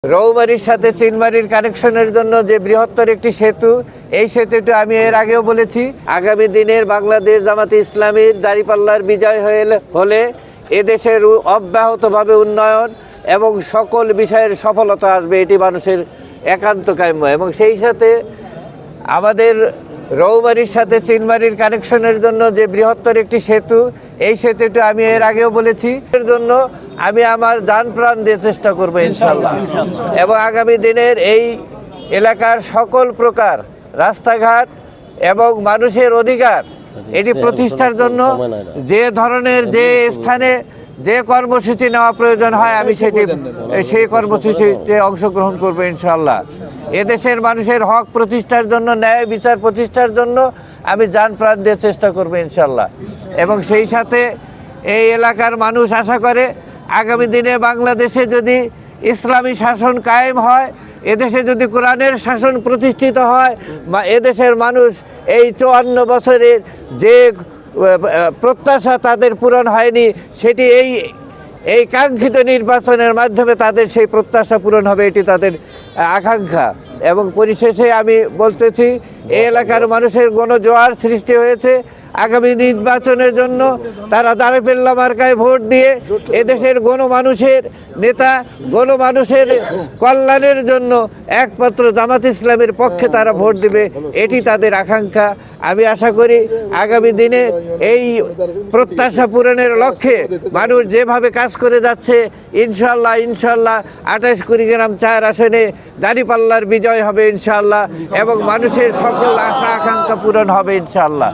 রৌমারীর সাথে চিনমারির কানেকশনের জন্য যে বৃহত্তর একটি সেতু, এই সেতুটি আমি এর আগেও বলেছি। আগামী দিনের বাংলাদেশ জামাতে ইসলামীর দাঁড়িপাল্লার বিজয় হলে এদেশের অব্যাহতভাবে উন্নয়ন এবং সকল বিষয়ের সফলতা আসবে, এটি মানুষের একান্ত কাম্য। এবং সেই সাথে আমাদের রৌমারীর সাথে চিনমারির কানেকশনের জন্য যে বৃহত্তর একটি সেতু, এই সেতুটি আমি এর আগেও বলেছি। এর জন্য আমি আমার জান প্রাণ দিয়ে চেষ্টা করবো ইনশাল্লাহ। এবং আগামী দিনের এই এলাকার সকল প্রকার রাস্তাঘাট এবং মানুষের অধিকার এটি প্রতিষ্ঠার জন্য যে ধরনের যে স্থানে যে কর্মসূচি নেওয়া প্রয়োজন হয়, আমি সেই কর্মসূচিতে অংশগ্রহণ করবো ইনশাল্লাহ। এদেশের মানুষের হক প্রতিষ্ঠার জন্য, ন্যায় বিচার প্রতিষ্ঠার জন্য আমি জান প্রাণ দিয়ে চেষ্টা করবো ইনশাল্লাহ। এবং সেই সাথে এই এলাকার মানুষ আশা করে আগামী দিনে বাংলাদেশে যদি ইসলামী শাসন কায়েম হয়, এদেশে যদি কোরআনের শাসন প্রতিষ্ঠিত হয়, বা এদেশের মানুষ এই 54 বছরের যে প্রত্যাশা তাদের পূরণ হয়নি, সেটি এই কাঙ্ক্ষিত নির্বাচনের মাধ্যমে তাদের সেই প্রত্যাশা পূরণ হবে, এটি তাদের আকাঙ্ক্ষা। এবং পরিশেষে আমি বলতেছি, এই এলাকার মানুষের গণজোয়ার সৃষ্টি হয়েছে। আগামী নির্বাচনের জন্য তারা দাঁড়িপাল্লা মার্কায় ভোট দিয়ে এদেশের গণমানুষের নেতা, গণমানুষের কল্যাণের জন্য একমাত্র জামাত ইসলামের পক্ষে তারা ভোট দেবে, এটি তাদের আকাঙ্ক্ষা। আমি আশা করি আগামী দিনে এই প্রত্যাশা পূরণের লক্ষ্যে মানুষ যেভাবে কাজ করে যাচ্ছে, ইনশাল্লাহ 28 কুড়িগ্রাম 4 আসনে দাঁড়িপাল্লার বিজয় হবে ইনশাল্লাহ, এবং মানুষের সকল আশা আকাঙ্ক্ষা পূরণ হবে ইনশাল্লাহ।